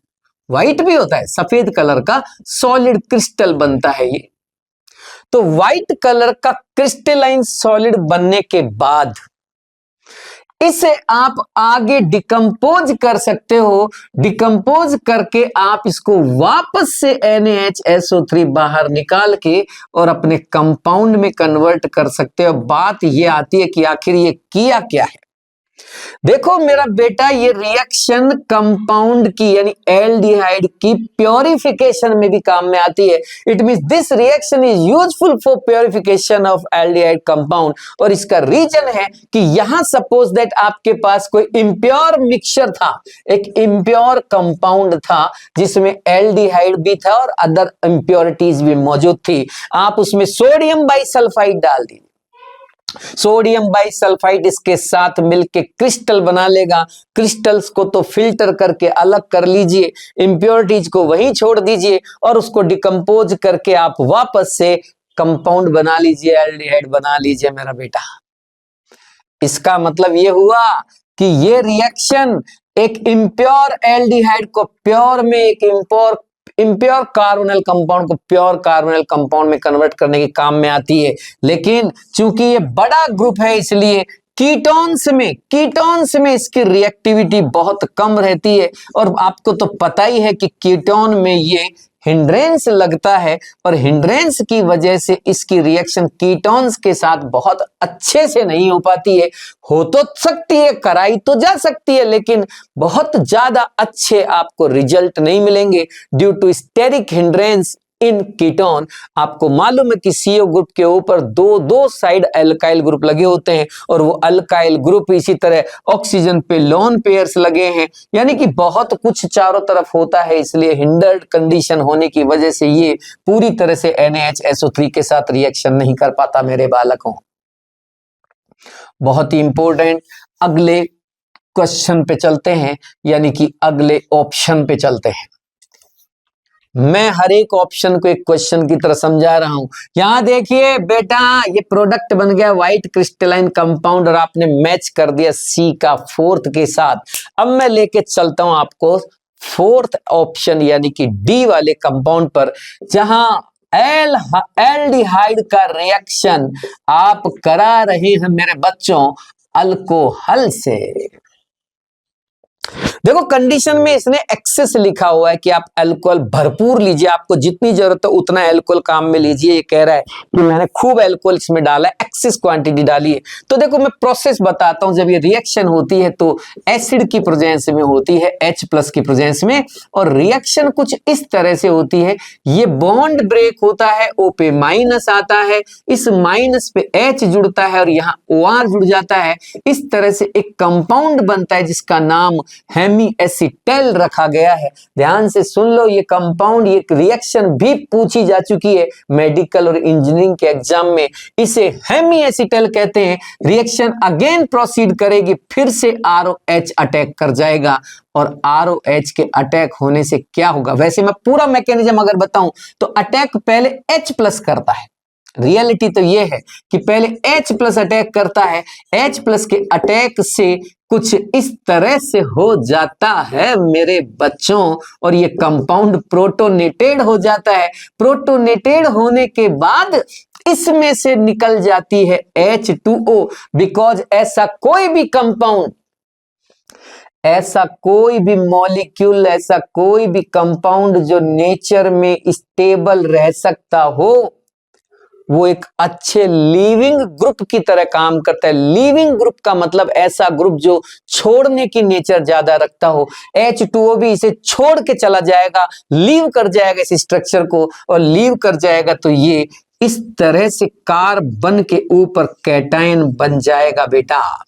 White भी होता है, सफेद कलर का सॉलिड क्रिस्टल बनता है ये। तो व्हाइट कलर का क्रिस्टलाइन सॉलिड बनने के बाद इसे आप आगे डिकम्पोज कर सकते हो। डिकम्पोज करके आप इसको वापस से NaHSO3 बाहर निकाल के और अपने कंपाउंड में कन्वर्ट कर सकते हो। बात ये आती है कि आखिर ये किया क्या है। देखो मेरा बेटा, ये रिएक्शन कंपाउंड की यानी एल्डिहाइड की प्योरिफिकेशन में भी काम में आती है। It means this reaction is useful for purification of aldehyde compound. और इसका रीजन है कि यहां सपोज दैट आपके पास कोई इम्प्योर मिक्सचर था, एक इम्प्योर कंपाउंड था जिसमें एल्डिहाइड भी था और अदर इम्प्योरिटीज भी मौजूद थी। आप उसमें सोडियम बाइसल्फाइड डाल दीजिए, सोडियम बाइसल्फाइड इसके साथ मिलके क्रिस्टल बना लेगा। क्रिस्टल्स को तो फिल्टर करके अलग कर लीजिए, इंप्योरिटीज को वहीं छोड़ दीजिए और उसको डिकम्पोज करके आप वापस से कंपाउंड बना लीजिए, एल्डिहाइड बना लीजिए मेरा बेटा। इसका मतलब ये हुआ कि ये रिएक्शन एक इम्प्योर एल्डिहाइड को प्योर में, एक इम्प्योर कार्बोनिल कंपाउंड को प्योर कार्बोनिल कंपाउंड में कन्वर्ट करने के काम में आती है। लेकिन चूंकि ये बड़ा ग्रुप है इसलिए कीटोन्स में इसकी रिएक्टिविटी बहुत कम रहती है। और आपको तो पता ही है कि कीटोन में ये हिंड्रेंस लगता है और हिंड्रेंस की वजह से इसकी रिएक्शन कीटोन्स के साथ बहुत अच्छे से नहीं हो पाती है। हो तो सकती है, कराई तो जा सकती है, लेकिन बहुत ज्यादा अच्छे आपको रिजल्ट नहीं मिलेंगे due to steric hindrance in ketone. आपको मालूम है कि CO ग्रुप के ऊपर दो साइड अल्काइल ग्रुप लगे होते हैं और वो अल्काइल ग्रुप इसी तरह ऑक्सीजन पे लोन पेयर्स लगे हैं, यानी कि बहुत कुछ चारों तरफ होता है। इसलिए हिंडर्ड कंडीशन होने की वजह से ये पूरी तरह से NaHSO3 के साथ रिएक्शन नहीं कर पाता मेरे बालकों। बहुत ही इंपॉर्टेंट, अगले क्वेश्चन पे चलते हैं, यानी कि अगले ऑप्शन पे चलते हैं। मैं हर एक ऑप्शन को एक क्वेश्चन की तरह समझा रहा हूं। यहां देखिए बेटा, ये प्रोडक्ट बन गया व्हाइट क्रिस्टलाइन कंपाउंड और आपने मैच कर दिया C का फोर्थ के साथ। अब मैं लेके चलता हूं आपको फोर्थ ऑप्शन यानी कि D वाले कंपाउंड पर, जहां एल्डिहाइड का रिएक्शन आप करा रहे हैं मेरे बच्चों अल्कोहल से। देखो कंडीशन में इसने एक्सेस लिखा हुआ है कि आप अल्कोहल भरपूर लीजिए, आपको जितनी जरूरत है उतना अल्कोहल काम में लीजिए। ये कह रहा है कि मैंने खूब अल्कोहल इसमें डाला है, एक्सेस क्वांटिटी डाली है। तो देखो मैं प्रोसेस बताता हूं। जब ये रिएक्शन होती है तो एसिड की प्रेजेंस में होती है, H+ की प्रेजेंस में, और रिएक्शन कुछ इस तरह से होती है। ये बॉन्ड ब्रेक होता है, O पे माइनस आता है, इस माइनस पे H जुड़ता है और यहाँ OR जुड़ जाता है। इस तरह से एक कंपाउंड बनता है जिसका नाम है हेमी एसिटेल रखा गया है। ध्यान से सुन लो, ये कंपाउंड, ये रिएक्शन भी पूछी जा चुकी है मेडिकल और इंजीनियरिंग के एग्जाम में। इसे हेमी एसिटेल कहते हैं। रिएक्शन अगेन प्रोसीड करेगी, फिर से ROH अटैक कर जाएगा और ROH के अटैक होने से क्या होगा? वैसे मैं पूरा मैकेनिज्म अगर बताऊं तो अटैक पहले H+ करता है। रियलिटी तो ये है कि पहले H+ अटैक करता है। H+ के अटैक से कुछ इस तरह से हो जाता है मेरे बच्चों, और ये कंपाउंड प्रोटोनेटेड हो जाता है। प्रोटोनेटेड होने के बाद इसमें से निकल जाती है H2O, बिकॉज ऐसा कोई भी कंपाउंड, ऐसा कोई भी मॉलिक्यूल, ऐसा कोई भी कंपाउंड जो नेचर में स्टेबल रह सकता हो, वो एक अच्छे लिविंग ग्रुप की तरह काम करता है। लिविंग ग्रुप का मतलब ऐसा ग्रुप जो छोड़ने की नेचर ज्यादा रखता हो। H2O भी इसे छोड़ के चला जाएगा, लीव कर जाएगा इस स्ट्रक्चर को, और लीव कर जाएगा तो ये इस तरह से कार्बन के ऊपर कैटायन बन जाएगा। बेटा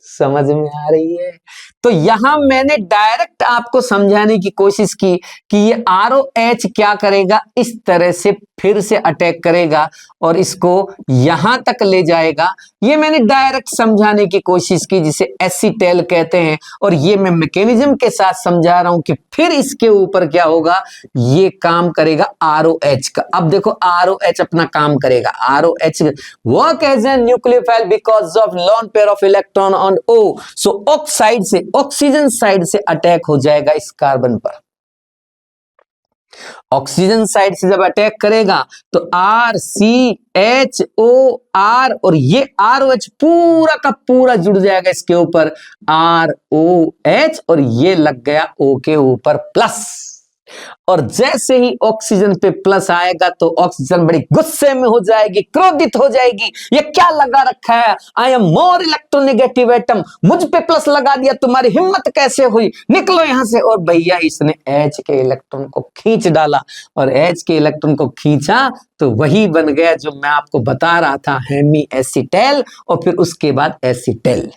समझ में आ रही है? तो यहां मैंने डायरेक्ट आपको समझाने की कोशिश की कि ये ROH क्या करेगा, इस तरह से फिर से अटैक करेगा और इसको यहां तक ले जाएगा। ये मैंने डायरेक्ट समझाने की कोशिश की, जिसे एसिटेल कहते हैं, और ये मैं मैकेनिज्म के साथ समझा रहा हूं कि फिर इसके ऊपर क्या होगा, ये काम करेगा ROH का। अब देखो ROH अपना काम करेगा। ROH work as a nucleophile because of lone pair of electron on O। So oxide से, ऑक्सीजन साइड से अटैक हो जाएगा इस कार्बन पर। ऑक्सीजन साइड से जब अटैक करेगा तो RCHOR, और ये ROH पूरा का पूरा जुड़ जाएगा इसके ऊपर ROH, और ये लग गया O के ऊपर प्लस। और जैसे ही ऑक्सीजन पे प्लस आएगा तो ऑक्सीजन बड़ी गुस्से में हो जाएगी, क्रोधित हो जाएगी। ये क्या लगा रखा है, I am more electronegative atom, मुझ पे प्लस लगा दिया, तुम्हारी हिम्मत कैसे हुई, निकलो यहां से। और भैया इसने H के इलेक्ट्रॉन को खींच डाला, और H के इलेक्ट्रॉन को खींचा तो वही बन गया जो मैं आपको बता रहा था, हेमी एसिटेल, और फिर उसके बाद एसिटेल।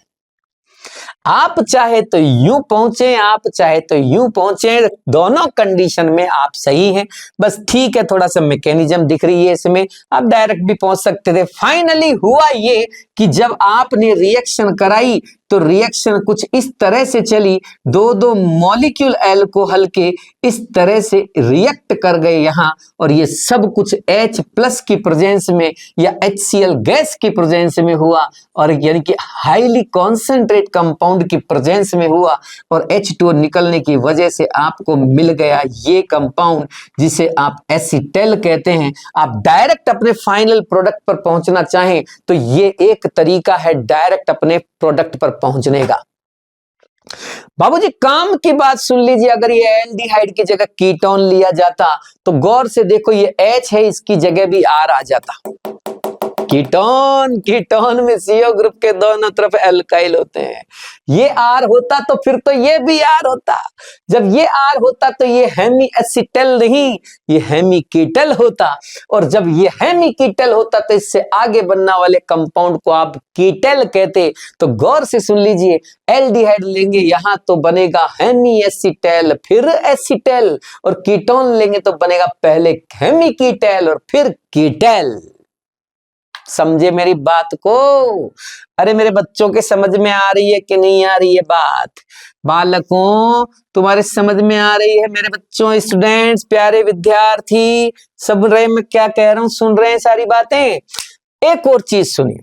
आप चाहे तो यूं पहुंचे, आप चाहे तो यूं पहुंचे, दोनों कंडीशन में आप सही हैं। बस ठीक है, थोड़ा सा मैकेनिज्म दिख रही है इसमें, आप डायरेक्ट भी पहुंच सकते थे। फाइनली हुआ ये कि जब आपने रिएक्शन कराई तो रिएक्शन कुछ इस तरह से चली, दो मॉलिक्यूल अल्कोहल के इस तरह से रिएक्ट कर गए यहां, और ये सब कुछ H+ की प्रेजेंस में या HCl गैस की प्रेजेंस में हुआ, और यानी कि हाईली कॉन्सेंट्रेट कंपाउंड की प्रेजेंस में हुआ, और H2O निकलने की वजह से आपको मिल गया ये कंपाउंड जिसे आप एसिटेल कहते हैं। आप डायरेक्ट अपने फाइनल प्रोडक्ट पर पहुंचना चाहें तो ये एक तरीका है डायरेक्ट अपने प्रोडक्ट पर पहुंचने का। बाबूजी काम की बात सुन लीजिए, अगर ये एल्डिहाइड की जगह कीटोन लिया जाता तो गौर से देखो, ये H है, इसकी जगह भी R आ जाता। कीटोन में CO ग्रुप के दोनों तरफ एल्काइल होते हैं। ये R होता तो फिर तो ये भी R होता। जब ये R होता तो ये हेमी एसिटेल नहीं, ये हेमी कीटल होता, और जब ये हेमी कीटल होता तो इससे आगे बनने वाले कंपाउंड को आप कीटल कहते। तो गौर से सुन लीजिए, एल्डिहाइड लेंगे यहां तो बनेगा हेमी एसिटेल, फिर एसिटेल, और कीटोन लेंगे तो बनेगा पहले हेमी कीटल और फिर कीटल। समझे मेरी बात को? अरे मेरे बच्चों के समझ में आ रही है कि नहीं आ रही है बात? बालकों तुम्हारे समझ में आ रही है? मेरे बच्चों, स्टूडेंट्स, प्यारे विद्यार्थी, सब रहे मैं क्या कह रहा हूं, सुन रहे हैं सारी बातें? एक और चीज सुनिए,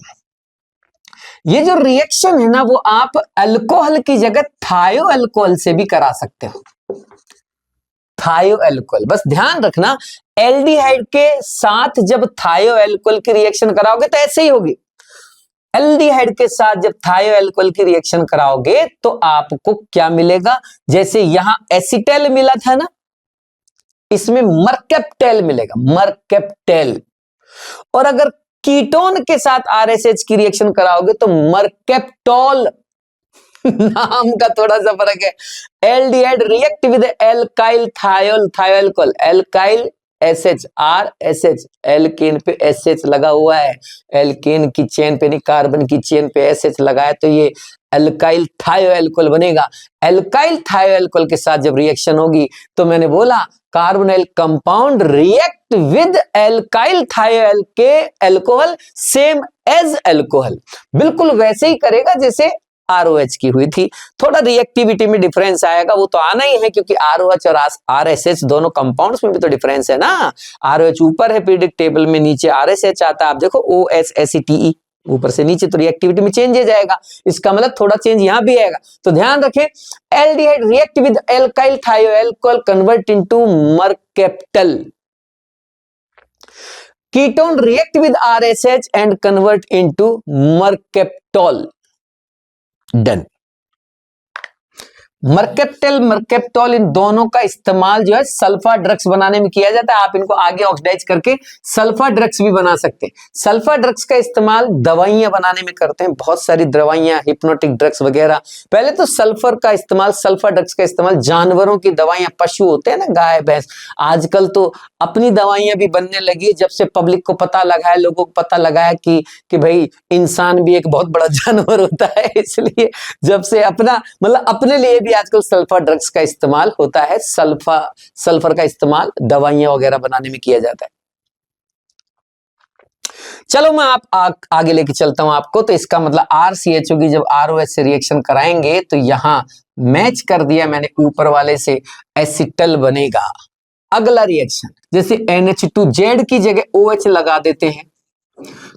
ये जो रिएक्शन है ना, वो आप अल्कोहल की जगह थायो अल्कोहल से भी करा सकते हो। थायो अल्कोहल, बस ध्यान रखना, एल्डिहाइड के साथ जब थायो अल्कोहल की रिएक्शन कराओगे तो ऐसे ही होगी। एल्डिहाइड के साथ जब थायो अल्कोहल की रिएक्शन कराओगे तो आपको क्या मिलेगा, जैसे यहां एसिटेल मिला था ना, इसमें मरकेप्टेल मिलेगा, मरकेप्टेल। और अगर कीटोन के साथ RSH की रिएक्शन कराओगे तो मरकेप्टोल। नाम का थोड़ा सा फर्क है। Aldehyde react with alkyl thiol, thioalcohol, alkyl SH, RSH, alkane पे SH लगा हुआ है, एल्केन की चेन पे नहीं कार्बन की चेन पे SH लगा है, तो ये अल्काइल थायोएल्कोहल बनेगा। अल्काइल थायोएल्कोहल के साथ जब रिएक्शन होगी तो मैंने बोला carbonyl compound react with alkyl thioalcohol same as alcohol, बिल्कुल वैसे ही करेगा जैसे ROH की हुई थी। थोड़ा रिएक्टिविटी में डिफरेंस आएगा, वो तो आना ही है क्योंकि ROH और RSH दोनों कंपाउंड्स में भी तो डिफरेंस है ना। ROH ऊपर है पीरियोडिक टेबल में, नीचे RSH आता है। आप देखो OSACTE ऊपर से नीचे, तो रिएक्टिविटी में चेंज हो जाएगा, इसका मतलब थोड़ा चेंज यहां भी आएगा। तो ध्यान रखें, aldehyde react with alkyl thioalcohol convert into mercaptal, ketone react with RSH and convert into mercaptol. Done. Mercaptal, mercaptol, इन दोनों का इस्तेमाल जो है सल्फा ड्रग्स बनाने में किया जाता है। आप इनको आगे ऑक्सीडाइज करके सल्फा ड्रग्स भी बना सकते हैं। सल्फा ड्रग्स का इस्तेमाल दवाइयां बनाने में करते हैं, बहुत सारी दवाइयां, हिप्नोटिक ड्रग्स वगैरह। पहले तो सल्फर का इस्तेमाल, सल्फा ड्रग्स का इस्तेमाल जानवरों की दवाइयां, पशु होते हैं ना, गाय भैंस, आजकल तो अपनी दवाइयां भी बनने लगी जब से पब्लिक को पता लगा है, लोगों को पता लगा है कि भाई इंसान भी एक बहुत बड़ा जानवर होता है, इसलिए जब से अपना मतलब अपने लिए भी आजकल सल्फर ड्रग्स का इस्तेमाल होता है। सल्फर का इस्तेमाल दवाइयां वगैरह बनाने में किया जाता है। चलो मैं आगे लेके चलता हूं आपको। तो इसका मतलब RCHO की जब ROH से रिएक्शन कराएंगे तो यहां मैच कर दिया मैंने ऊपर वाले से, एसिटल बनेगा। अगला रिएक्शन, जैसे NH2Z की जगह OH लगा देते हैं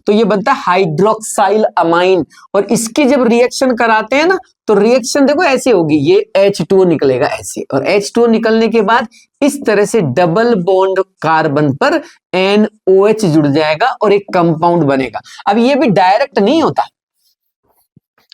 तो ये बनता है हाइड्रोक्साइल अमाइन, और इसकी जब रिएक्शन कराते हैं ना तो रिएक्शन देखो ऐसे होगी, ये H2O निकलेगा ऐसे, और H2O निकलने के बाद इस तरह से डबल बॉन्ड कार्बन पर NOH जुड़ जाएगा और एक कंपाउंड बनेगा। अब ये भी डायरेक्ट नहीं होता,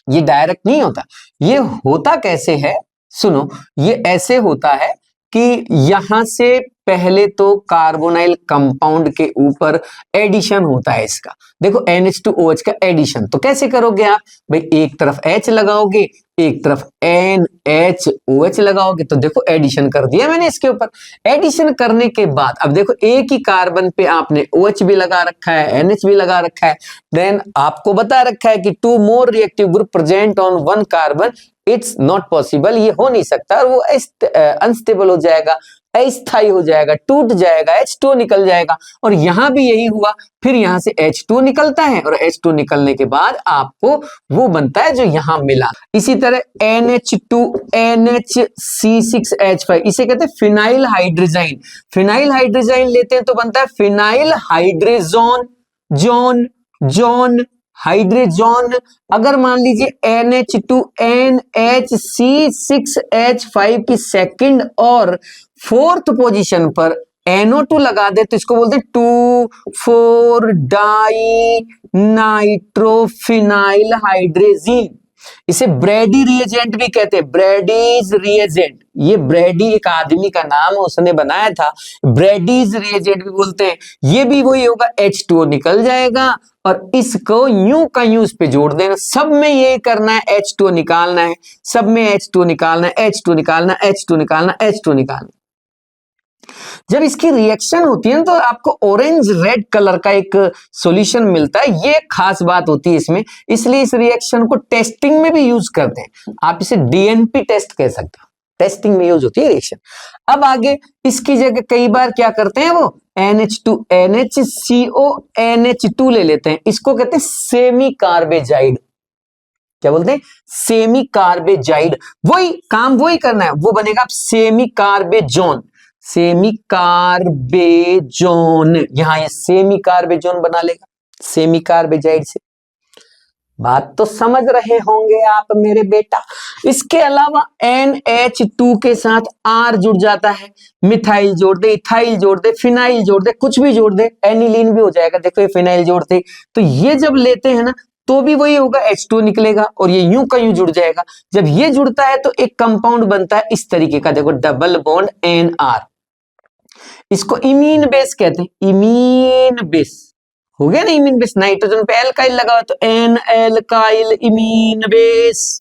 ये डायरेक्ट नहीं होता, ये होता कैसे है सुनो, ये ऐसे होता है कि यहां से पहले तो कार्बोनाइल कंपाउंड के ऊपर एडिशन होता है इसका। देखो NH2OH का एडिशन तो कैसे करोगे आप भाई, एक तरफ H लगाओगे, एक तरफ NHOH लगाओगे, तो देखो एडिशन कर दिया मैंने इसके ऊपर। एडिशन करने के बाद अब देखो एक ही कार्बन पे आपने OH भी लगा रखा है, NH भी लगा रखा है, देन आपको बता रखा है कि 2 more reactive group present on 1 carbon, it's not possible, ये हो नहीं सकता, और वो अनस्टेबल हो जाएगा, अस्थायी हो जाएगा, टूट जाएगा, H2O निकल जाएगा। और यहां भी यही हुआ, फिर यहां से H2O निकलता है, और H2O निकलने के बाद आपको वो बनता है जो यहां मिला। इसी तरह NH2NHC6H5, इसे कहते हैं फिनाइल हाइड्रोजाइन। फिनाइल हाइड्रोजाइन लेते हैं तो बनता है फिनाइल हाइड्रोजोन, जोन हाइड्रोजन। अगर मान लीजिए NH2NHC6H5 की सेकंड और फोर्थ पोजीशन पर NO2 लगा दे तो इसको बोलते हैं 2,4-डाई नाइट्रोफिनाइल हाइड्रोजीन। इसे ब्रेडी रिएजेंट भी कहते हैं, ब्रेडीज रिएजेंट। ये ब्रेडी एक आदमी का नाम है, उसने बनाया था, ब्रेडीज रिएजेंट भी बोलते हैं। ये भी वही होगा, H2O निकल जाएगा और इसको यूं का यूं इस पे जोड़ देना। सब में ये करना है, H2O निकालना है, सब में H2O निकालना है, H2O निकालना, H2O निकालना, H2O निकालना। जब इसकी रिएक्शन होती है तो आपको ऑरेंज रेड कलर का एक सॉल्यूशन मिलता है, ये खास बात होती है इसमें, इसलिए इस रिएक्शन को टेस्टिंग में भी यूज करते हैं। आप इसे DNP टेस्ट कह सकते हो, टेस्टिंग में यूज होती है रिएक्शन। अब आगे इसकी जगह कई बार क्या करते हैं वो NH2NHCONH2 ले लेते हैं, इसको कहते हैं सेमी कार्बेजाइड। क्या बोलते हैं? Semi carbazide. वही काम वही करना है, वो बनेगा सेमी कार्बेजोन, सेमी कार्बेजोन। यहां ये सेमी कार्बेजोन बना लेगा सेमी कार्बेजाइड से। बात तो समझ रहे होंगे आप मेरे बेटा। इसके अलावा NH2 के साथ R जुड़ जाता है, मिथाइल जोड़ दे, इथाइल जोड़ दे, फिनाइल जोड़ दे, कुछ भी जोड़ दे, एनिलीन भी हो जाएगा। देखो ये फिनाइल जोड़ते, तो ये जब लेते हैं ना तो भी वही होगा, H2 निकलेगा और ये यूं का यूं जुड़ जाएगा। जब ये जुड़ता है तो एक कंपाउंड बनता है इस तरीके का, देखो डबल बॉन्ड NR। इसको इमीन बेस कहते हैं, इमीन बेस हो गया ना, इमीन बेस। नाइट्रोजन पे एल्काइल लगा तो N alkyl imine base.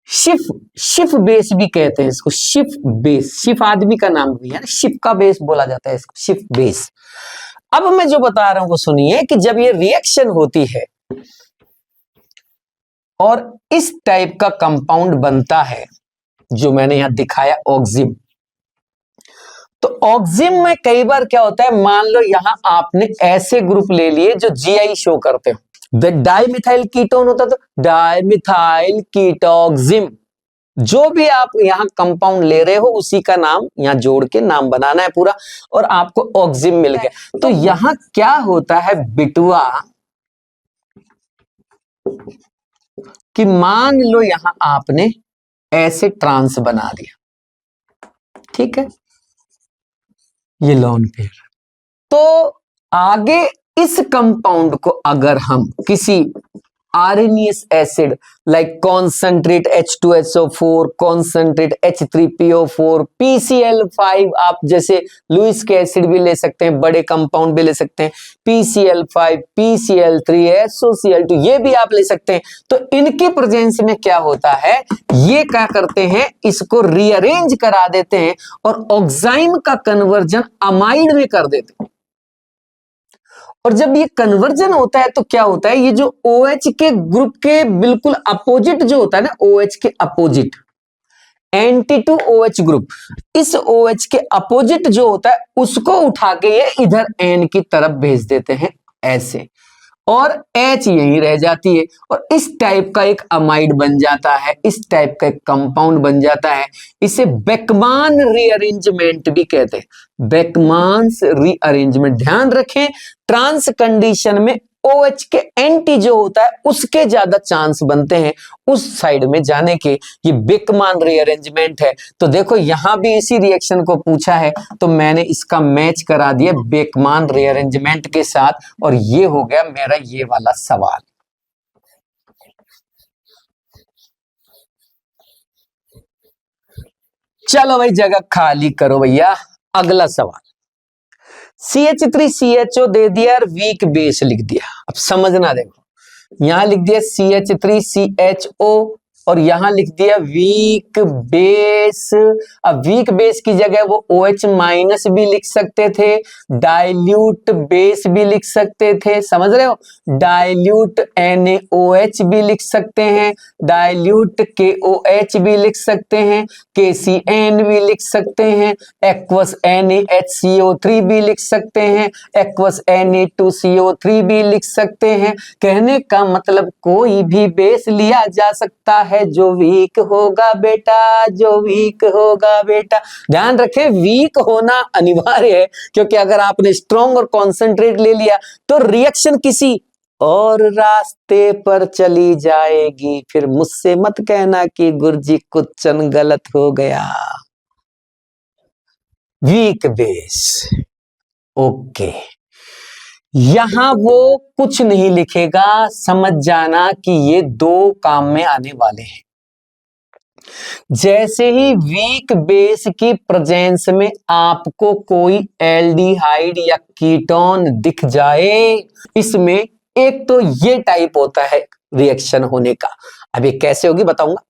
Schiff, Schiff base भी कहते हैं इसको, शिफ बेस, शिफ आदमी का नाम भी है ना, शिफ का बेस बोला जाता है इसको, शिफ बेस। अब मैं जो बता रहा हूं वो सुनिए कि जब ये रिएक्शन होती है और इस टाइप का कंपाउंड बनता है जो मैंने यहां दिखाया ऑक्सिम, तो ऑक्सिम में कई बार क्या होता है, मान लो यहां आपने ऐसे ग्रुप ले लिए जो जीआई शो करते हो, डाइमिथाइल कीटोन होता तो डाइमिथाइल कीटोक्सिम, जो भी आप यहां कंपाउंड ले रहे हो उसी का नाम यहां जोड़ के नाम बनाना है पूरा, और आपको ऑक्सिम मिल गया। तो यहां क्या होता है बिटुआ कि मान लो यहां आपने ऐसे ट्रांस बना दिया, ठीक है, ये लोन पेयर, तो आगे इस कंपाउंड को अगर हम किसी arsenious acid like concentrate H2SO4, concentrate H3PO4, PCl5, आप जैसे लुइस के एसिड भी ले सकते हैं, बड़े कंपाउंड भी ले सकते हैं, PCl5, PCl3, SOCl2, ये भी आप ले सकते हैं। तो इनकी प्रेजेंस में क्या होता है, ये क्या करते हैं, इसको रीअरेंज करा देते हैं और ऑक्साइम का कन्वर्जन अमाइड में कर देते हैं। और जब ये कन्वर्जन होता है तो क्या होता है, ये जो OH के ग्रुप के बिल्कुल अपोजिट जो होता है ना, OH के opposite, anti to OH group, इस OH के अपोजिट जो होता है उसको उठा के ये इधर N की तरफ भेज देते हैं ऐसे, और H यहीं रह जाती है और इस टाइप का एक अमाइड बन जाता है, इस टाइप का एक कंपाउंड बन जाता है। इसे बेकमान रीअरेंजमेंट भी कहते हैं, बेकमान्स रीअरेंजमेंट। ध्यान रखें, ट्रांस कंडीशन में OH के एंटी जो होता है उसके ज्यादा चांस बनते हैं उस साइड में जाने के, ये बेकमान रीअरेंजमेंट है। तो देखो यहां भी इसी रिएक्शन को पूछा है तो मैंने इसका मैच करा दिया बेकमान रीअरेंजमेंट के साथ, और ये हो गया मेरा ये वाला सवाल। चलो भाई जगह खाली करो भैया, अगला सवाल। CH3CHO दे दिया और वीक बेस लिख दिया। अब समझना, देखो यहां लिख दिया CH3CHO और यहां लिख दिया वीक बेस। अब वीक बेस की जगह वो OH माइनस भी लिख सकते थे, डाइल्यूट बेस भी लिख सकते थे, समझ रहे हो, डाइल्यूट NaOH भी लिख सकते हैं, डाइल्यूट KOH भी लिख सकते हैं, KCN भी लिख सकते हैं, एक्वस NaHCO3 भी लिख सकते हैं, एक्वस Na2CO3 भी लिख सकते हैं। कहने का मतलब कोई भी बेस लिया जा सकता है जो वीक होगा बेटा, जो वीक होगा बेटा। ध्यान रखें वीक होना अनिवार्य है, क्योंकि अगर आपने स्ट्रॉन्ग और कॉन्सेंट्रेट ले लिया तो रिएक्शन किसी और रास्ते पर चली जाएगी, फिर मुझसे मत कहना कि गुरुजी कुछ गलत हो गया। वीक बेस, ओके, यहां वो कुछ नहीं लिखेगा, समझ जाना कि ये दो काम में आने वाले हैं। जैसे ही वीक बेस की प्रेजेंस में आपको कोई एल्डिहाइड या कीटोन दिख जाए, इसमें एक तो ये टाइप होता है रिएक्शन होने का। अब ये कैसे होगी बताऊंगा।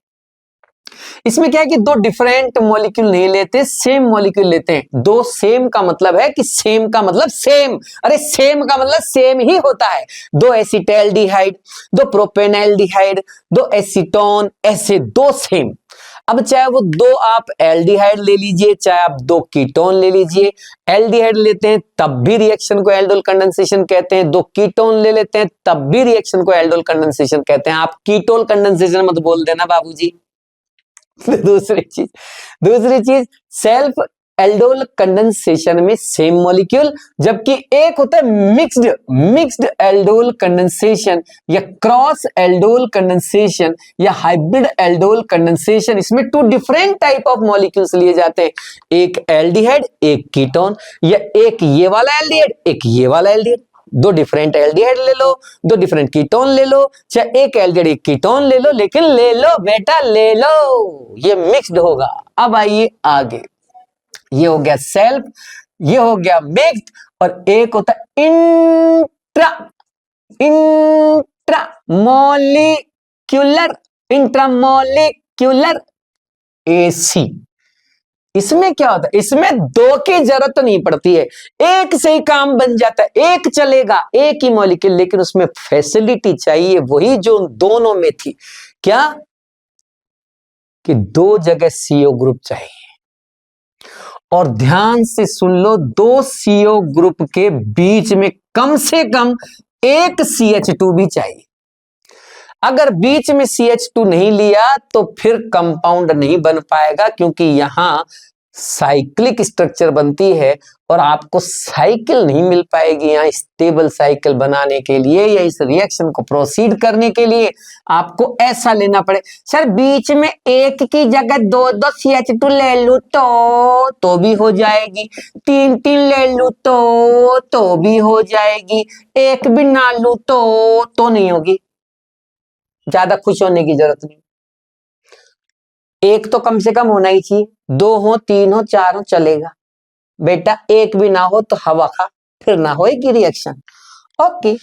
इसमें क्या है कि दो डिफरेंट मॉलिक्यूल नहीं लेते, सेम मॉलिक्यूल लेते हैं। दो सेम का मतलब है कि सेम का मतलब सेम, अरे सेम का मतलब सेम ही होता है। दो एसिटाल्डिहाइड, दो प्रोपेनॉल्डिहाइड, दो एसीटोन, ऐसे दो सेम। अब चाहे वो दो आप एल्डिहाइड ले लीजिए, चाहे आप दो कीटोन ले लीजिए। एल्डिहाइड लेते हैं तब भी रिएक्शन को एल्डोल कंडेंसेशन कहते हैं, दो कीटोन ले लेते हैं तब भी रिएक्शन को एल्डोल कंडेंसेशन कहते हैं। आप कीटोल कंडेंसेशन मत बोल देना बाबूजी। दूसरी चीज सेल्फ एल्डोल कंडेंसेशन में सेम मॉलिक्यूल, जबकि एक होता है मिक्स्ड एल्डोल कंडेंसेशन या क्रॉस एल्डोल कंडेंसेशन या हाइब्रिड एल्डोल कंडेंसेशन। इसमें two different type of molecules लिए जाते हैं, एक एल्डिहाइड एक कीटोन, या एक ये वाला एल्डिहाइड एक ये वाला एल्डिहाइड। दो डिफरेंट एल्डिहाइड ले लो, दो डिफरेंट कीटोन ले लो, चाहे एक एल्डिहाइड एक कीटोन ले लो, लेकिन ले लो बेटा ले लो, ये मिक्स्ड होगा। अब आइए आगे, ये हो गया सेल्फ, ये हो गया मिक्स्ड, और एक होता है इंट्रामोलिक्यूलर, इंट्रामोलिक मॉलिक्यूलर एसी। इसमें क्या होता है, इसमें दो की जरूरत नहीं पड़ती है, एक से ही काम बन जाता है, एक चलेगा, एक ही मॉलिक्यूल, लेकिन उसमें फैसिलिटी चाहिए वही जो दोनों में थी, क्या कि दो जगह सीओ ग्रुप चाहिए। और ध्यान से सुन लो, दो सीओ ग्रुप के बीच में कम से कम एक CH2 भी चाहिए। अगर बीच में CH2 नहीं लिया तो फिर कंपाउंड नहीं बन पाएगा, क्योंकि यहां साइक्लिक स्ट्रक्चर बनती है और आपको साइकिल नहीं मिल पाएगी। यहाँ स्टेबल साइकिल बनाने के लिए या इस रिएक्शन को प्रोसीड करने के लिए आपको ऐसा लेना पड़े। सर बीच में एक की जगह दो दो CH2 ले लूं तो भी हो जाएगी, तीन तीन ले लूं तो भी हो जाएगी, एक भी ना लूं तो नहीं होगी। ज्यादा खुश होने की जरूरत नहीं, एक तो कम से कम होना ही चाहिए, दो हो तीन हो चार हो चलेगा बेटा, एक भी ना हो तो हवा खा, फिर ना होएगी रिएक्शन। ओके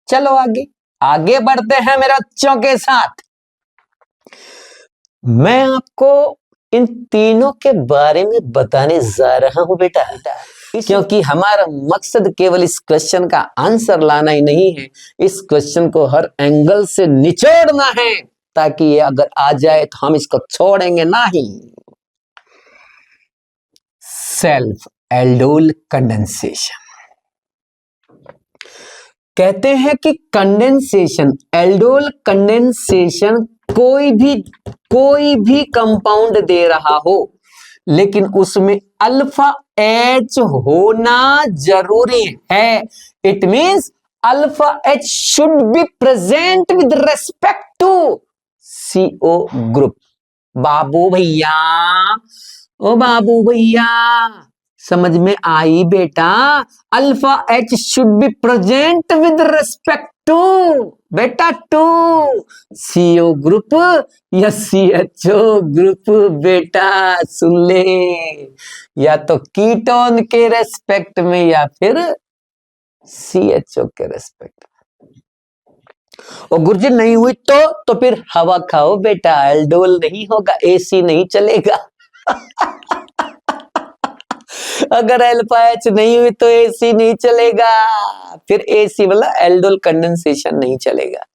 चलो आगे आगे बढ़ते हैं मेरे बच्चों के साथ। मैं आपको इन तीनों के बारे में बताने जा रहा हूं बेटा, क्योंकि हमारा मकसद केवल इस क्वेश्चन का आंसर लाना ही नहीं है, इस क्वेश्चन को हर एंगल से निचोड़ना है, ताकि ये अगर आ जाए तो हम इसको छोड़ेंगे नहीं। सेल्फ एल्डोल कंडेंसेशन कहते हैं कि कंडेंसेशन, एल्डोल कंडेंसेशन कोई भी कंपाउंड दे रहा हो, लेकिन उसमें अल्फा एच होना जरूरी है। It means alpha H should be present with respect to CO group. बाबू भैया, ओ बाबू भैया, समझ में आई बेटा? Alpha H should be present with respect to बेटा टू CO ग्रुप या CHO ग्रुप। बेटा सुन ले, या तो कीटोन के रेस्पेक्ट में या फिर CHO के रेस्पेक्ट में। और गुरुजी नहीं हुई तो फिर हवा खाओ बेटा, एल्डोल नहीं होगा, AC नहीं चलेगा। अगर अल्फा एच नहीं हुई तो AC नहीं चलेगा, फिर AC वाला एल्डोल कंडेंसेशन नहीं चलेगा।